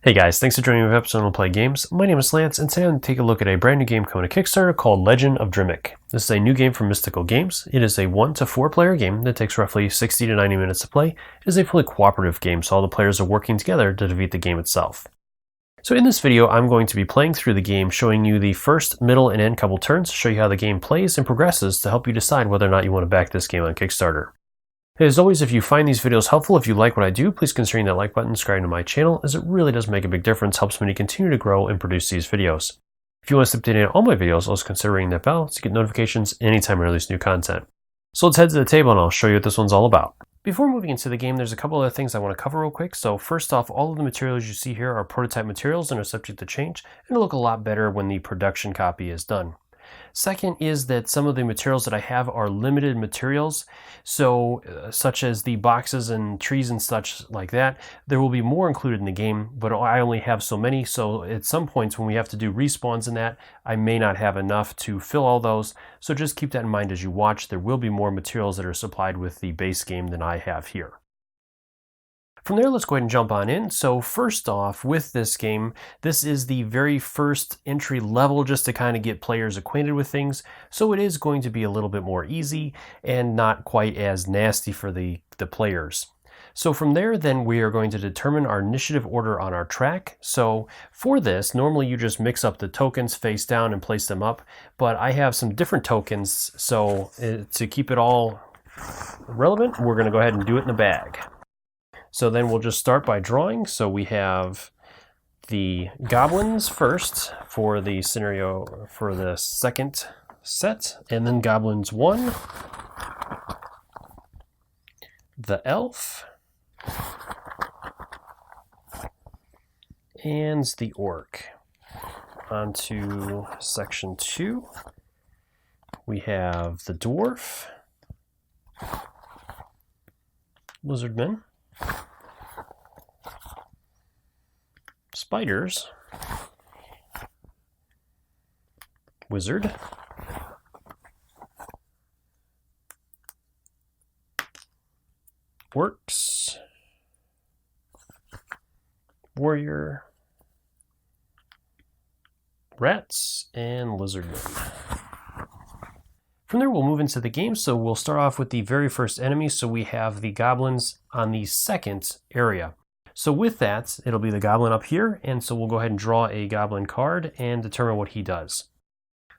Hey guys, thanks for joining me for episode of Play Games. My name is Lance, and today I'm going to take a look at a brand new game coming to Kickstarter called Legend of Drimek. This is a new game from Mystical Games. It is a 1 to 4 player game that takes roughly 60 to 90 minutes to play. It is a fully cooperative game, so all the players are working together to defeat the game itself. So in this video, I'm going to be playing through the game, showing you the first, middle, and end couple turns to show you how the game plays and progresses to help you decide whether or not you want to back this game on Kickstarter. As always, if you find these videos helpful, if you like what I do, please consider hitting that like button, subscribing to my channel, as it really does make a big difference, helps me to continue to grow and produce these videos. If you want to stay updated on all my videos, also consider ringing that bell to get notifications anytime I release new content. So let's head to the table and I'll show you what this one's all about. Before moving into the game, there's a couple other things I want to cover real quick. So first off, all of the materials you see here are prototype materials and are subject to change, and it'll look a lot better when the production copy is done. Second is that some of the materials that I have are limited materials, so such as the boxes and trees and such like that. There will be more included in the game, but I only have so many, so at some points when we have to do respawns in that, I may not have enough to fill all those, so just keep that in mind as you watch. There will be more materials that are supplied with the base game than I have here. From there, let's go ahead and jump on in. So first off, with this game, this is the very first entry level just to kind of get players acquainted with things. So it is going to be a little bit more easy and not quite as nasty for the players. So from there, then we are going to determine our initiative order on our track. So for this, normally you just mix up the tokens face down and place them up, but I have some different tokens. So to keep it all relevant, we're going to go ahead and do it in the bag. So then we'll just start by drawing. So we have the goblins first for the scenario for the second set, and then goblins 1, the elf, and the orc. On to section 2, we have the dwarf, lizardmen, spiders, wizard, orcs, warrior, rats, and lizardmen. From there, we'll move into the game. So we'll start off with the very first enemy. So we have the goblins on the second area. So with that, it'll be the goblin up here. And so we'll go ahead and draw a goblin card and determine what he does.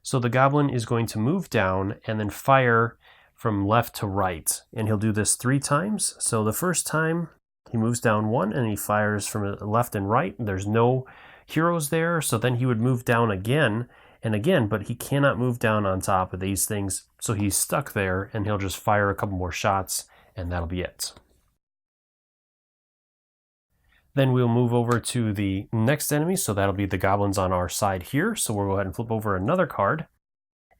So the goblin is going to move down and then fire from left to right. And he'll do this 3 times. So the first time he moves down 1 and he fires from left and right. There's no heroes there. So then he would move down again and again, but he cannot move down on top of these things, so he's stuck there, and he'll just fire a couple more shots, and that'll be it. Then we'll move over to the next enemy, so that'll be the goblins on our side here. So we'll go ahead and flip over another card.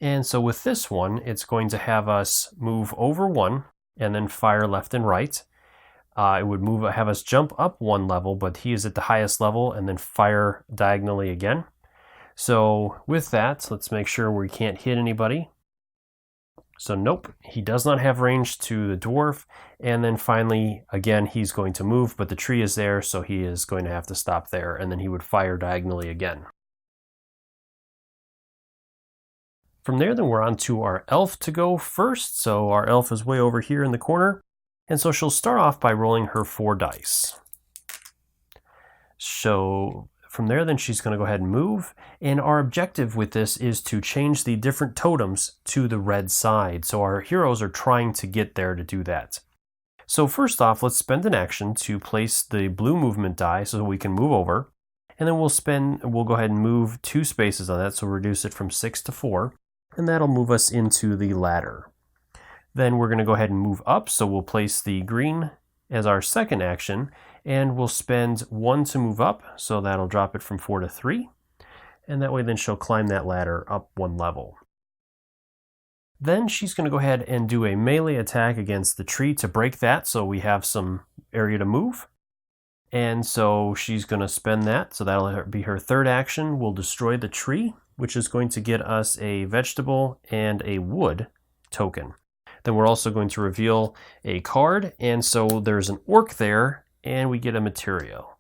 And so with this one, it's going to have us move over 1, and then fire left and right. It would have us jump up 1 level, but he is at the highest level, and then fire diagonally again. So with that, let's make sure we can't hit anybody. So nope, he does not have range to the dwarf. And then finally, again, he's going to move, but the tree is there, so he is going to have to stop there, and then he would fire diagonally again. From there, then we're on to our elf to go first. So our elf is way over here in the corner. And so she'll start off by rolling her 4 dice. So from there, then she's going to go ahead and move. And our objective with this is to change the different totems to the red side. So our heroes are trying to get there to do that. So first off, let's spend an action to place the blue movement die so we can move over. And then we'll go ahead and move 2 spaces on that. So reduce it from 6 to 4. And that'll move us into the ladder. Then we're going to go ahead and move up. So we'll place the green as our second action, and we'll spend 1 to move up, so that'll drop it from 4 to 3, and that way then she'll climb that ladder up 1 level. Then she's going to go ahead and do a melee attack against the tree to break that, so we have some area to move. And so she's going to spend that, so that'll be her third action. We'll destroy the tree, which is going to get us a vegetable and a wood token. Then we're also going to reveal a card, and so there's an orc there, and we get a material.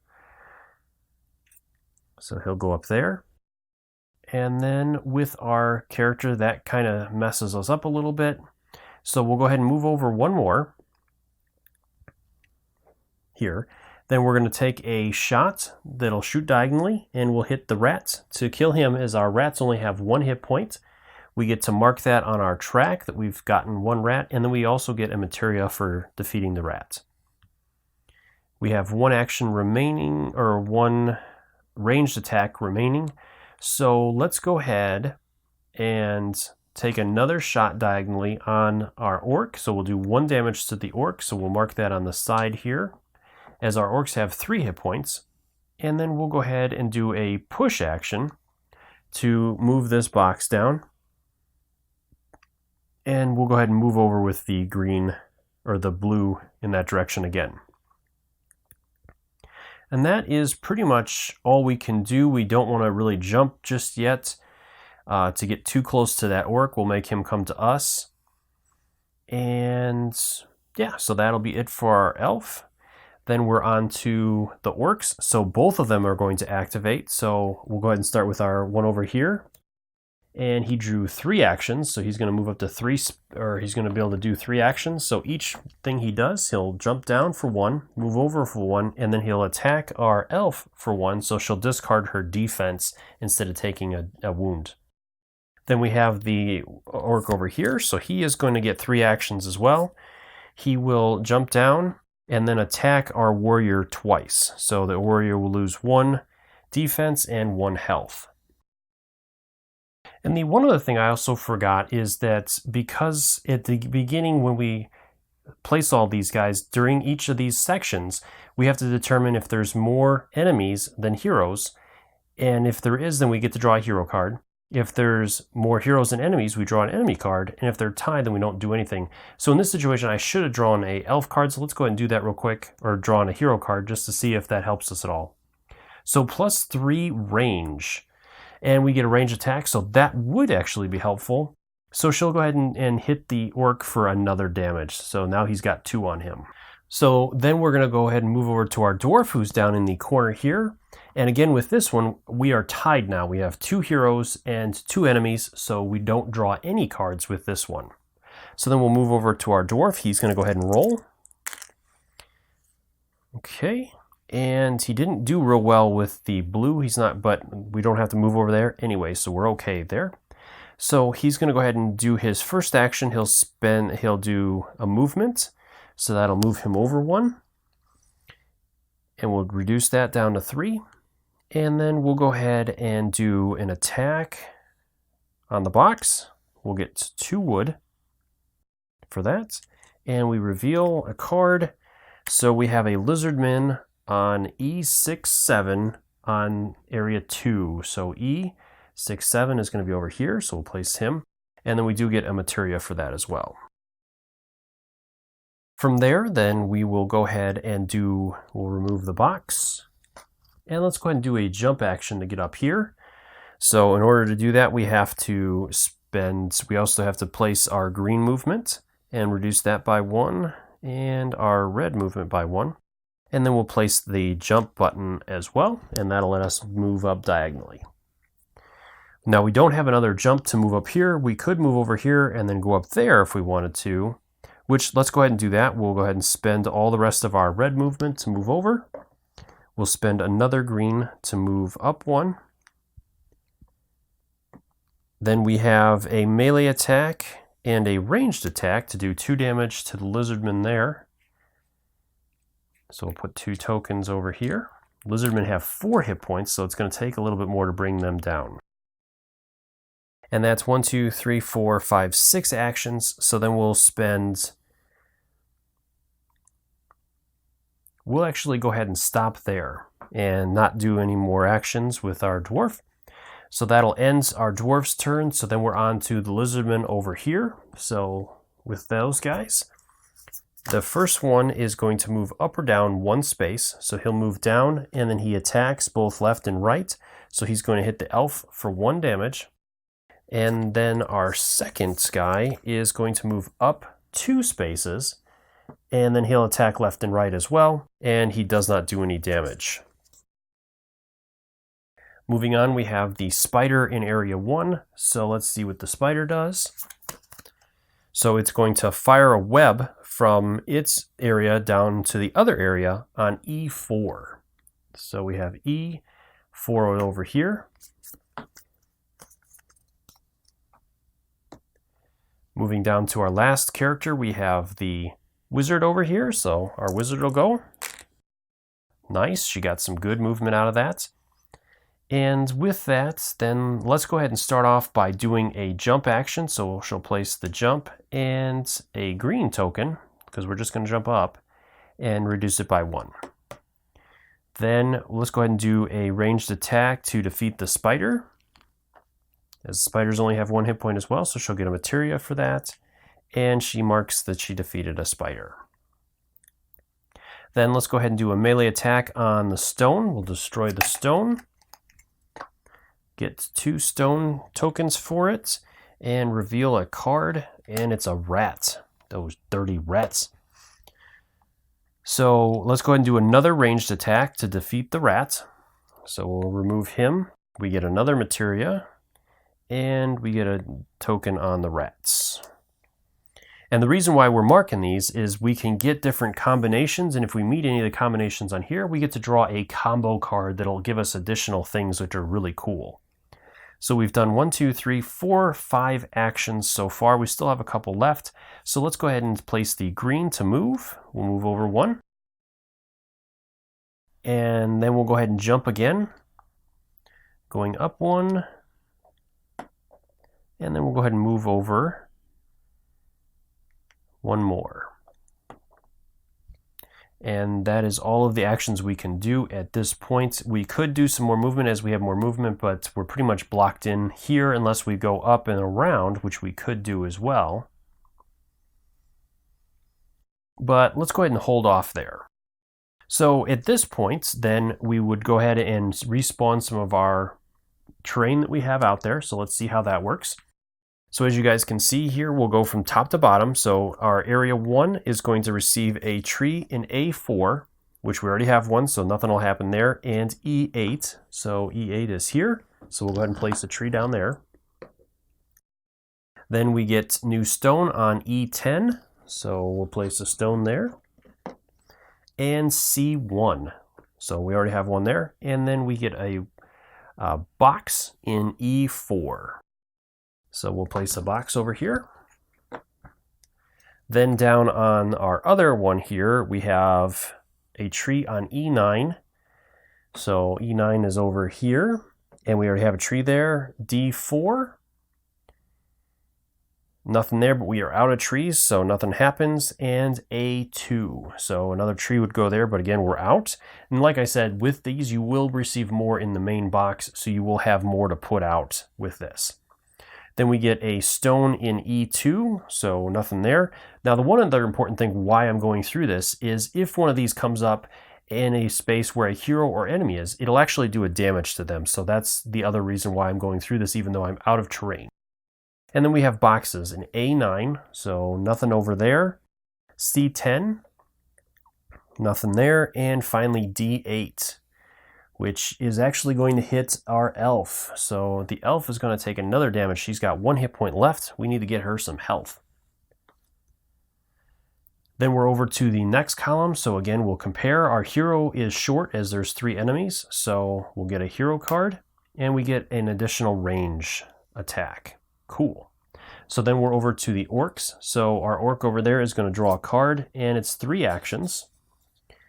So he'll go up there. And then with our character, that kind of messes us up a little bit. So we'll go ahead and move over one more here. Then we're going to take a shot that'll shoot diagonally, and we'll hit the rat to kill him, as our rats only have 1 hit point. We get to mark that on our track that we've gotten 1 rat, and then we also get a materia for defeating the rat. We have 1 action remaining, or 1 ranged attack remaining. So let's go ahead and take another shot diagonally on our orc. So we'll do 1 damage to the orc, so we'll mark that on the side here, as our orcs have 3 hit points. And then we'll go ahead and do a push action to move this box down. And we'll go ahead and move over with the green or the blue in that direction again. And that is pretty much all we can do. We don't want to really jump just yet to get too close to that orc. We'll make him come to us. And yeah, so that'll be it for our elf. Then we're on to the orcs. So both of them are going to activate. So we'll go ahead and start with our one over here. And he drew 3 actions, so he's going to move up to 3, or he's going to be able to do 3 actions. So each thing he does, he'll jump down for 1, move over for 1, and then he'll attack our elf for 1, so she'll discard her defense instead of taking a wound. Then we have the orc over here, so he is going to get 3 actions as well. He will jump down and then attack our warrior twice. So the warrior will lose 1 defense and 1 health. And the one other thing I also forgot is that because at the beginning when we place all these guys, during each of these sections, we have to determine if there's more enemies than heroes. And if there is, then we get to draw a hero card. If there's more heroes than enemies, we draw an enemy card. And if they're tied, then we don't do anything. So in this situation, I should have drawn a elf card. So let's go ahead and do that real quick, or drawn a hero card just to see if that helps us at all. So +3 range. And we get a range attack, so that would actually be helpful. So she'll go ahead and hit the orc for another damage. So now he's got 2 on him. So then we're going to go ahead and move over to our dwarf, who's down in the corner here. And again, with this one, we are tied now. We have 2 heroes and 2 enemies, so we don't draw any cards with this one. So then we'll move over to our dwarf. He's going to go ahead and roll. Okay. And he didn't do real well with the blue. He's not, but we don't have to move over there anyway, so we're okay there. So he's going to go ahead and do his first action. He'll do a movement, so that'll move him over 1. And we'll reduce that down to 3. And then we'll go ahead and do an attack on the box. We'll get 2 wood for that. And we reveal a card. So we have a Lizardman on E67 on area 2. So E67 is going to be over here, so we'll place him. And then we do get a materia for that as well. From there, then we will go ahead and we'll remove the box. And let's go ahead and do a jump action to get up here. So in order to do that, we also have to place our green movement and reduce that by 1, and our red movement by 1. And then we'll place the jump button as well, and that'll let us move up diagonally. Now we don't have another jump to move up here. We could move over here and then go up there if we wanted to, which let's go ahead and do that. We'll go ahead and spend all the rest of our red movement to move over. We'll spend another green to move up 1. Then we have a melee attack and a ranged attack to do 2 damage to the lizardman there. So we'll put 2 tokens over here. Lizardmen have 4 hit points, so it's going to take a little bit more to bring them down. And that's 1, 2, 3, 4, 5, 6 actions. So then we'll actually go ahead and stop there and not do any more actions with our dwarf. So that'll end our dwarf's turn. So then we're on to the lizardmen over here. So with those guys, the first one is going to move up or down 1 space. So he'll move down and then he attacks both left and right. So he's going to hit the elf for 1 damage. And then our second guy is going to move up 2 spaces. And then he'll attack left and right as well. And he does not do any damage. Moving on, we have the spider in area 1. So let's see what the spider does. So it's going to fire a web from its area down to the other area on E4. So we have E4 over here. Moving down to our last character, we have the wizard over here. So our wizard will go. Nice, she got some good movement out of that. And with that, then let's go ahead and start off by doing a jump action. So she'll place the jump and a green token, because we're just going to jump up, and reduce it by 1. Then let's go ahead and do a ranged attack to defeat the spider, as spiders only have 1 hit point as well, so she'll get a materia for that, and she marks that she defeated a spider. Then let's go ahead and do a melee attack on the stone. We'll destroy the stone. Get 2 stone tokens for it, and reveal a card, and it's a rat. Those dirty rats. So let's go ahead and do another ranged attack to defeat the rat. So we'll remove him. We get another materia, and we get a token on the rats. And the reason why we're marking these is we can get different combinations, and if we meet any of the combinations on here, we get to draw a combo card that'll give us additional things which are really cool. So we've done 1, 2, 3, 4, 5 actions so far. We still have a couple left. So let's go ahead and place the green to move. We'll move over 1. And then we'll go ahead and jump again. Going up 1. And then we'll go ahead and move over 1 more. And that is all of the actions we can do at this point. We could do some more movement as we have more movement, but we're pretty much blocked in here unless we go up and around, which we could do as well. But let's go ahead and hold off there. So at this point, then we would go ahead and respawn some of our terrain that we have out there. So let's see how that works. So as you guys can see here, we'll go from top to bottom. So our area 1 is going to receive a tree in A4, which we already have one, so nothing will happen there, and E8. So E8 is here. So we'll go ahead and place a tree down there. Then we get new stone on E10. So we'll place a stone there. And C1. So we already have one there. And then we get a box in E4. So we'll place a box over here. Then down on our other one here, we have a tree on E9. So E9 is over here, and we already have a tree there. D4, nothing there, but we are out of trees, so nothing happens. And A2, so another tree would go there, but again, we're out. And like I said, with these, you will receive more in the main box, so you will have more to put out with this. Then we get a stone in E2, so nothing there. Now, the one other important thing why I'm going through this is if one of these comes up in a space where a hero or enemy is, it'll actually do a damage to them. So that's the other reason why I'm going through this, even though I'm out of terrain. And then we have boxes in A9, so nothing over there. C10, nothing there. And finally D8. Which is actually going to hit our elf. So the elf is going to take another damage. She's got 1 hit point left. We need to get her some health. Then we're over to the next column. So again, we'll compare. Our hero is short as there's 3 enemies. So we'll get a hero card and we get an additional range attack. Cool. So then we're over to the orcs. So our orc over there is going to draw a card and it's 3 actions.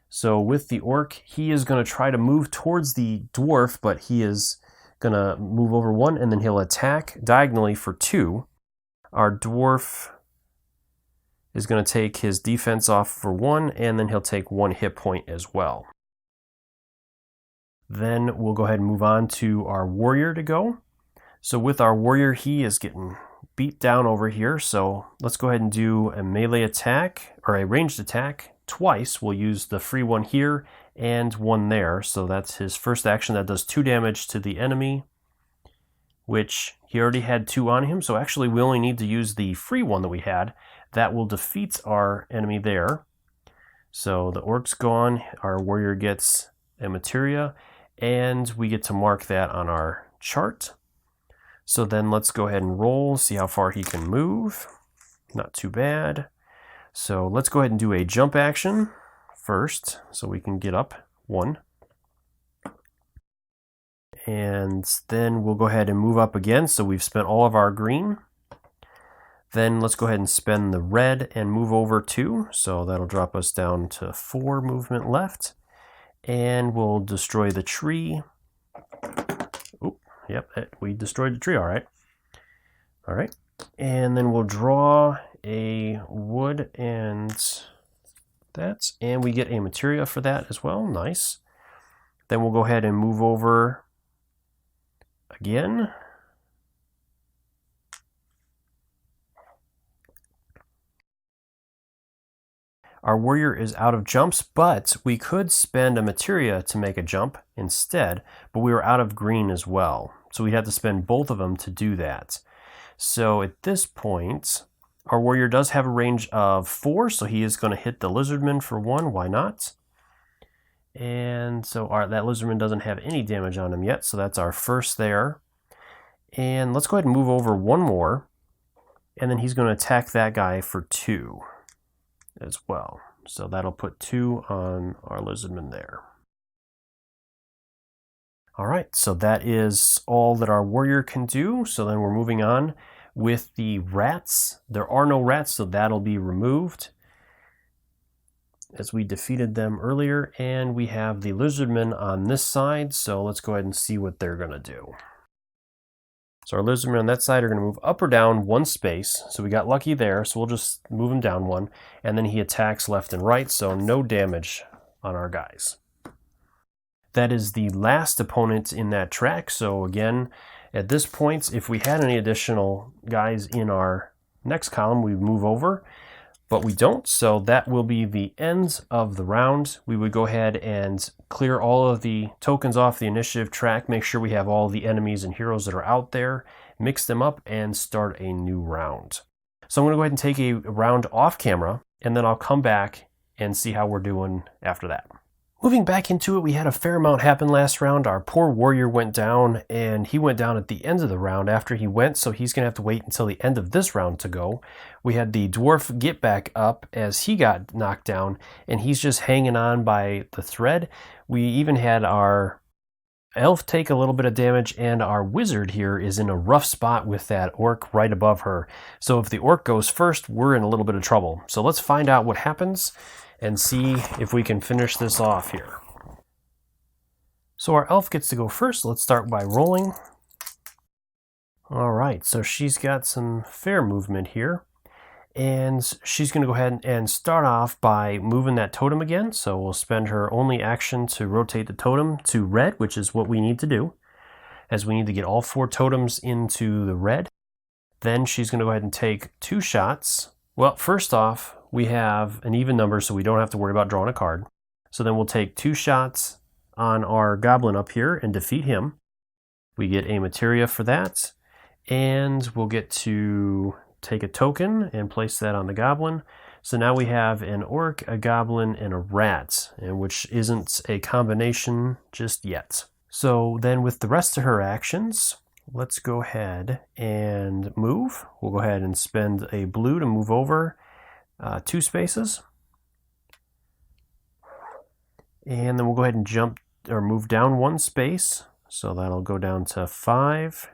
So with the orc, he is going to try to move towards the dwarf, but he is going to move over 1, and then he'll attack diagonally for 2. Our dwarf is going to take his defense off for 1, and then he'll take 1 hit point as well. Then we'll go ahead and move on to our warrior to go. So with our warrior, he is getting beat down over here. So let's go ahead and do a melee attack, or a ranged attack. Twice. We'll use the free one here and one there. So that's his first action. That does 2 damage to the enemy, which he already had 2 on him. So actually we only need to use the free one that we had. That will defeat our enemy there. So the orc's gone. Our warrior gets a materia. and we get to mark that on our chart. So then let's go ahead and roll, see how far he can move. Not too bad. So let's go ahead and do a jump action first, so we can get up 1. And then we'll go ahead and move up again, so we've spent all of our green. Then let's go ahead and spend the red and move over 2, so that'll drop us down to 4 movement left. And we'll destroy the tree. Oop, yep, we destroyed the tree, all right. All right, and then we'll draw a wood and that, and we get a materia for that as well, nice. Then we'll go ahead and move over again. Our warrior is out of jumps, but we could spend a materia to make a jump instead, but we were out of green as well. So we'd have to spend both of them to do that. So at this point, our warrior does have a range of 4, so he is going to hit the lizardman for 1, why not? And so that lizardman doesn't have any damage on him yet, so that's our first there. And let's go ahead and move over 1 more, and then he's going to attack that guy for 2 as well. So that'll put 2 on our lizardman there. All right, so that is all that our warrior can do. So then we're moving on with the rats. There are no rats, so that'll be removed, as we defeated them earlier. And we have the lizardmen on this side, so let's go ahead and see what they're going to do. So our lizardmen on that side are going to move up or down 1 space. So we got lucky there, so we'll just move him down 1. And then he attacks left and right, so no damage on our guys. That is the last opponent in that track. So again, at this point, if we had any additional guys in our next column, we'd move over. But we don't, so that will be the end of the round. We would go ahead and clear all of the tokens off the initiative track, make sure we have all the enemies and heroes that are out there, mix them up, and start a new round. So I'm going to go ahead and take a round off camera, and then I'll come back and see how we're doing after that. Moving back into it, we had a fair amount happen last round. Our poor warrior went down, and he went down at the end of the round after he went, so he's going to have to wait until the end of this round to go. We had the dwarf get back up as he got knocked down, and he's just hanging on by the thread. We even had our elf take a little bit of damage, and our wizard here is in a rough spot with that orc right above her. So if the orc goes first, we're in a little bit of trouble. So let's find out what happens and see if we can finish this off here. So our elf gets to go first. Let's start by rolling. All right, so she's got some fair movement here, and she's going to go ahead and start off by moving that totem again. So we'll spend her only action to rotate the totem to red, which is what we need to do, as we need to get all 4 totems into the red. Then she's going to go ahead and take 2 shots. Well, first off, we have an even number, so we don't have to worry about drawing a card. So then we'll take 2 shots on our goblin up here and defeat him. We get a materia for that, and we'll get to take a token and place that on the goblin. So now we have an orc, a goblin, and a rat, and which isn't a combination just yet. So then with the rest of her actions, let's go ahead and move. We'll go ahead and spend a blue to move over 2 spaces. And then we'll go ahead and jump or move down 1 space. So that'll go down to 5.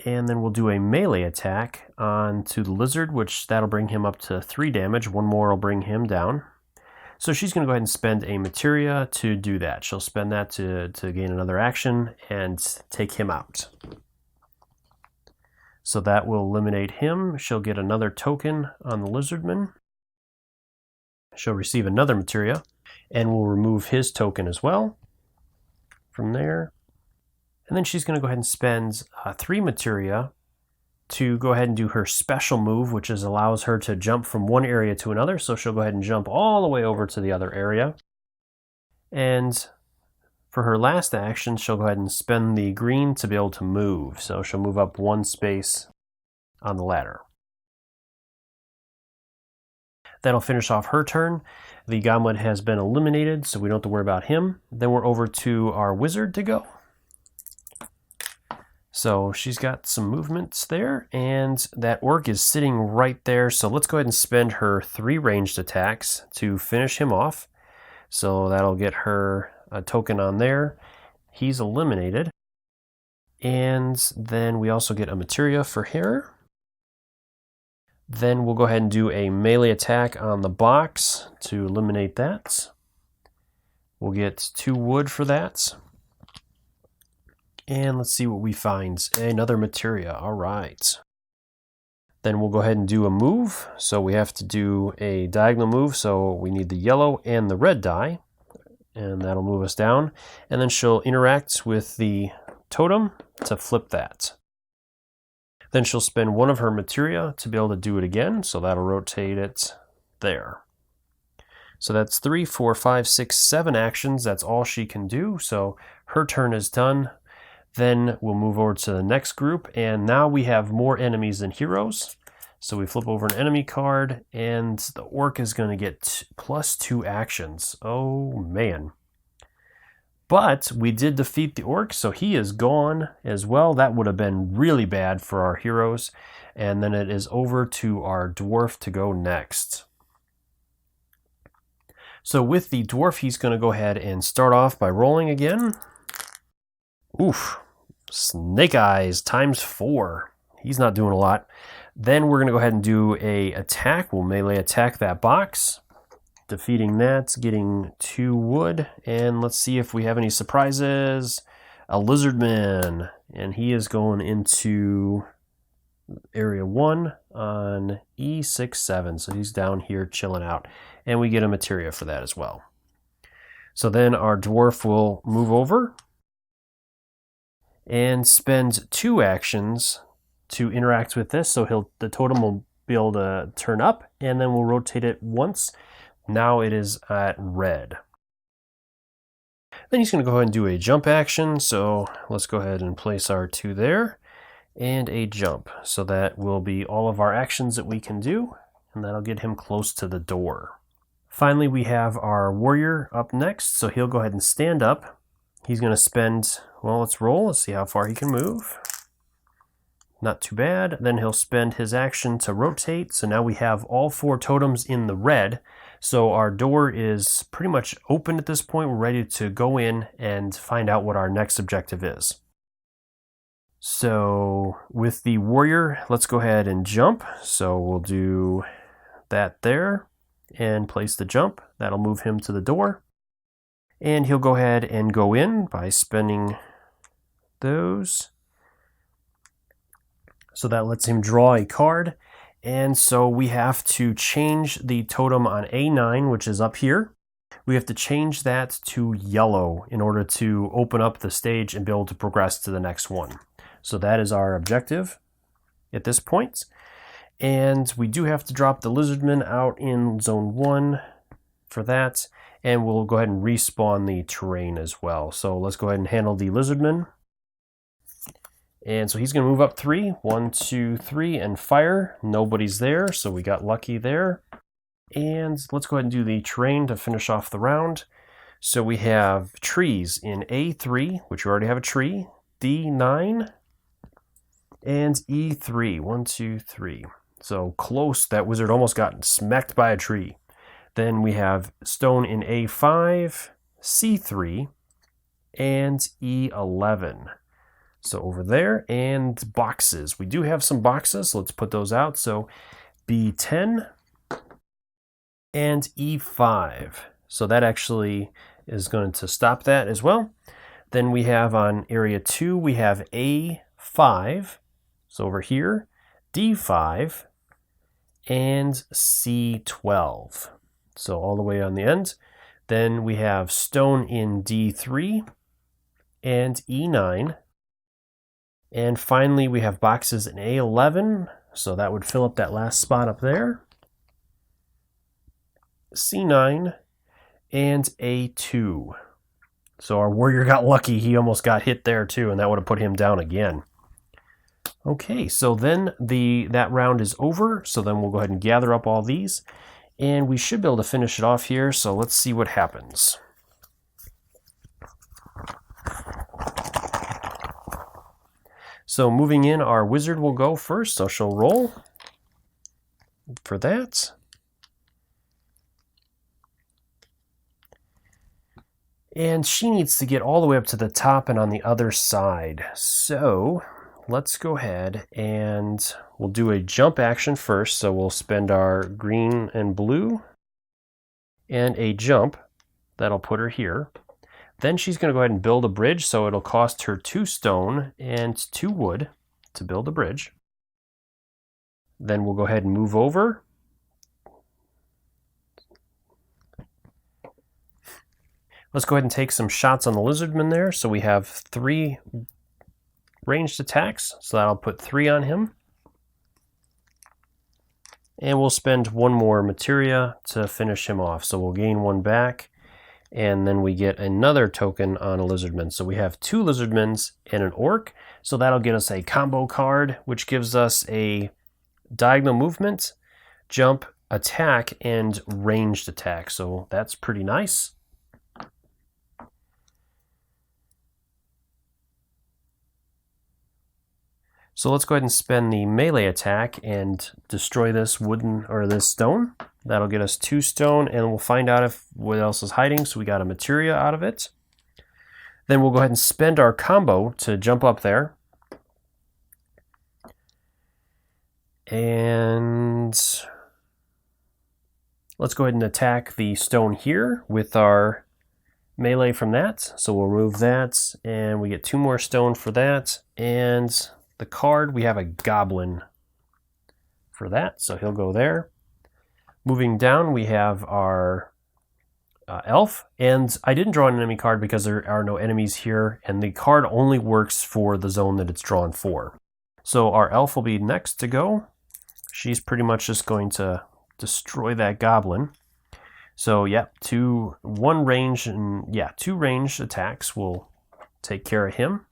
And then we'll do a melee attack onto the lizard, which that'll bring him up to 3 damage. 1 more will bring him down. So she's going to go ahead and spend a materia to do that. She'll spend that to gain another action and take him out. So that will eliminate him. She'll get another token on the lizardman. She'll receive another materia, and we'll remove his token as well from there. And then she's going to go ahead and spend 3 materia to go ahead and do her special move, which allows her to jump from one area to another. So she'll go ahead and jump all the way over to the other area. And for her last action, she'll go ahead and spend the green to be able to move. So she'll move up 1 space on the ladder. That'll finish off her turn. The Goblet has been eliminated, so we don't have to worry about him. Then we're over to our wizard to go. So she's got some movements there, and that orc is sitting right there. So let's go ahead and spend her 3 ranged attacks to finish him off. So that'll get her a token on there. He's eliminated. And then we also get a materia for her. Then we'll go ahead and do a melee attack on the box to eliminate that. We'll get 2 wood for that. And let's see what we find. Another materia. All right. Then we'll go ahead and do a move. So we have to do a diagonal move. So we need the yellow and the red die. And that'll move us down. And then she'll interact with the totem to flip that. Then she'll spend 1 of her materia to be able to do it again. So that'll rotate it there. So that's 3, 4, 5, 6, 7 actions. That's all she can do. So her turn is done. Then we'll move over to the next group, and now we have more enemies than heroes. So we flip over an enemy card, and the orc is going to get +2 actions. Oh, man. But we did defeat the orc, so he is gone as well. That would have been really bad for our heroes. And then it is over to our dwarf to go next. So with the dwarf, he's going to go ahead and start off by rolling again. Oof, snake eyes ×4. He's not doing a lot. Then we're going to go ahead and do a attack. We'll melee attack that box. Defeating that, getting 2 wood. And let's see if we have any surprises. A lizardman. And he is going into area 1 on E67. So he's down here chilling out. And we get a materia for that as well. So then our dwarf will move over and spend 2 actions to interact with this. So the totem will be able to turn up, and then we'll rotate it once. Now it is at red. Then he's going to go ahead and do a jump action. So let's go ahead and place our 2 there and a jump. So that will be all of our actions that we can do, and that'll get him close to the door. Finally, we have our warrior up next. So he'll go ahead and stand up. He's going to spend, well, let's roll. Let's see how far he can move. Not too bad. Then he'll spend his action to rotate. So now we have all 4 totems in the red. So our door is pretty much open at this point. We're ready to go in and find out what our next objective is. So with the warrior, let's go ahead and jump. So we'll do that there and place the jump. That'll move him to the door. And he'll go ahead and go in by spending those. So that lets him draw a card. And so we have to change the totem on A9, which is up here. We have to change that to yellow in order to open up the stage and be able to progress to the next one. So that is our objective at this point. And we do have to drop the lizardman out in zone 1 for that. And we'll go ahead and respawn the terrain as well. So let's go ahead and handle the lizardman. And so he's going to move up 3. 1, 2, 3, and fire. Nobody's there, so we got lucky there. And let's go ahead and do the terrain to finish off the round. So we have trees in A3, which we already have a tree, D9, and E3. 1, 2, 3. So close. That wizard almost got smacked by a tree. Then we have stone in A5, C3, and E11. So over there, and boxes. We do have some boxes, so let's put those out. So B10 and E5. So that actually is going to stop that as well. Then we have on area 2, we have A5. So over here, D5, and C12. So all the way on the end. Then we have stone in D3 and E9. And finally, we have boxes in A11. So that would fill up that last spot up there. C9 and A2. So our warrior got lucky. He almost got hit there too, and that would have put him down again. Okay, so then that round is over. So then we'll go ahead and gather up all these. And we should be able to finish it off here, so let's see what happens. So moving in, our wizard will go first, so she'll roll for that. And she needs to get all the way up to the top and on the other side. So let's go ahead and we'll do a jump action first. So we'll spend our green and blue and a jump. That'll put her here. Then she's going to go ahead and build a bridge. So it'll cost her 2 stone and 2 wood to build a bridge. Then we'll go ahead and move over. Let's go ahead and take some shots on the lizardman there. So we have 3 ranged attacks. So that'll put 3 on him. And we'll spend 1 more materia to finish him off. So we'll gain 1 back. And then we get another token on a lizardman. So we have 2 lizardmans and an orc. So that'll get us a combo card, which gives us a diagonal movement, jump, attack, and ranged attack. So that's pretty nice. So let's go ahead and spend the melee attack and destroy this wooden or this stone. That'll get us 2 stone, and we'll find out if what else is hiding. So we got a materia out of it. Then we'll go ahead and spend our combo to jump up there. And let's go ahead and attack the stone here with our melee from that. So we'll remove that, and we get 2 more stone for that. And the card, we have a goblin for that, so he'll go there. Moving down, we have our elf, and I didn't draw an enemy card because there are no enemies here, and the card only works for the zone that it's drawn for. So our elf will be next to go. She's pretty much just going to destroy that goblin. So yeah, 2 ranged attacks will take care of him.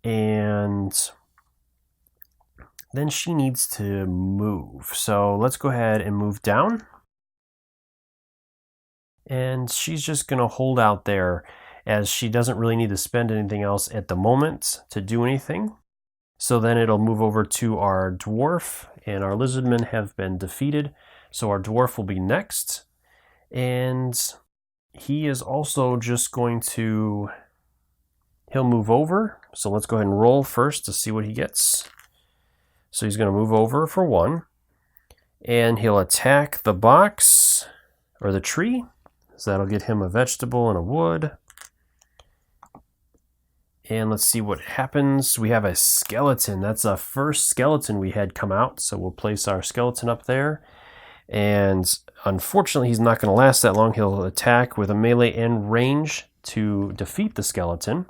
And then she needs to move. So let's go ahead and move down. And she's just going to hold out there as she doesn't really need to spend anything else at the moment to do anything. So then it'll move over to our dwarf, and our lizardmen have been defeated. So our dwarf will be next. And he is also just going to... He'll move over, so let's go ahead and roll first to see what he gets. So he's going to move over for 1, and he'll attack the box, or the tree, so that'll get him a vegetable and a wood. And let's see what happens. We have a skeleton. That's the first skeleton we had come out, so we'll place our skeleton up there. And unfortunately, he's not going to last that long. He'll attack with a melee and range to defeat the skeleton.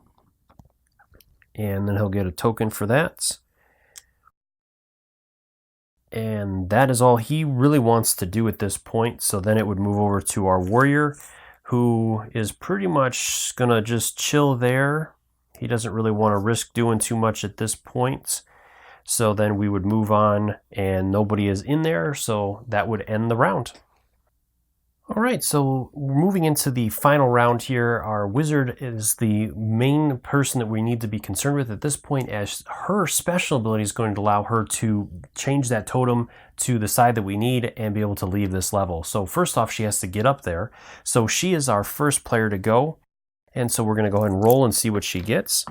And then he'll get a token for that. And that is all he really wants to do at this point. So then it would move over to our warrior, who is pretty much going to just chill there. He doesn't really want to risk doing too much at this point. So then we would move on, and nobody is in there, so that would end the round. All right, so moving into the final round here, our wizard is the main person that we need to be concerned with at this point, as her special ability is going to allow her to change that totem to the side that we need and be able to leave this level. So first off, she has to get up there. So she is our first player to go, and so we're going to go ahead and roll and see what she gets.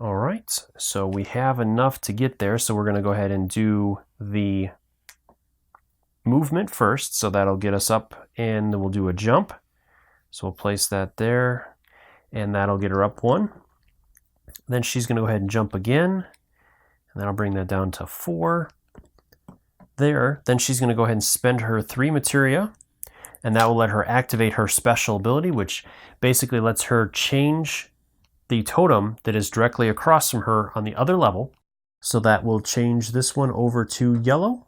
All right, so we have enough to get there, so we're going to go ahead and do the movement first, so that'll get us up, and then we'll do a jump. So we'll place that there, and that'll get her up 1. Then she's going to go ahead and jump again, and that'll bring that down to 4. There, then she's going to go ahead and spend her 3 materia, and that will let her activate her special ability, which basically lets her change the totem that is directly across from her on the other level. So that will change this one over to yellow.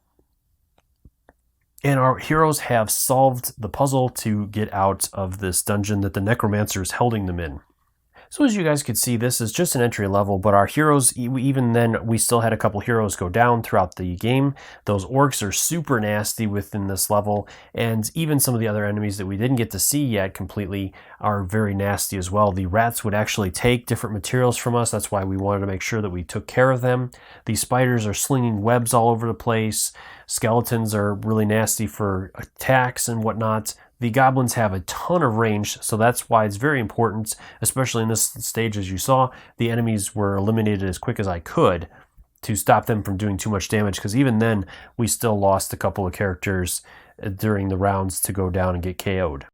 And our heroes have solved the puzzle to get out of this dungeon that the necromancer is holding them in. So as you guys could see, this is just an entry level, but our heroes, even then, we still had a couple heroes go down throughout the game. Those orcs are super nasty within this level, and even some of the other enemies that we didn't get to see yet completely are very nasty as well. The rats would actually take different materials from us. That's why we wanted to make sure that we took care of them. These spiders are slinging webs all over the place. Skeletons are really nasty for attacks and whatnot. The goblins have a ton of range, so that's why it's very important, especially in this stage. As you saw, the enemies were eliminated as quick as I could to stop them from doing too much damage, because even then, we still lost a couple of characters during the rounds to go down and get KO'd.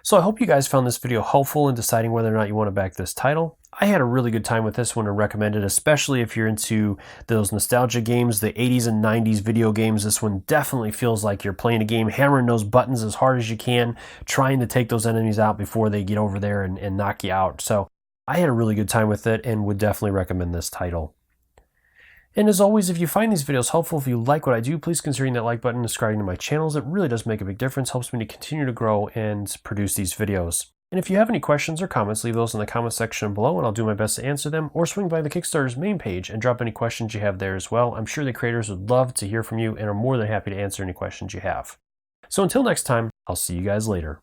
So I hope you guys found this video helpful in deciding whether or not you want to back this title. I had a really good time with this one and recommend it, especially if you're into those nostalgia games, the 80s and 90s video games. This one definitely feels like you're playing a game, hammering those buttons as hard as you can, trying to take those enemies out before they get over there and knock you out. So I had a really good time with it and would definitely recommend this title. And as always, if you find these videos helpful, if you like what I do, please consider hitting that like button and subscribing to my channels. It really does make a big difference, helps me to continue to grow and produce these videos. And if you have any questions or comments, leave those in the comment section below and I'll do my best to answer them, or swing by the Kickstarter's main page and drop any questions you have there as well. I'm sure the creators would love to hear from you and are more than happy to answer any questions you have. So until next time, I'll see you guys later.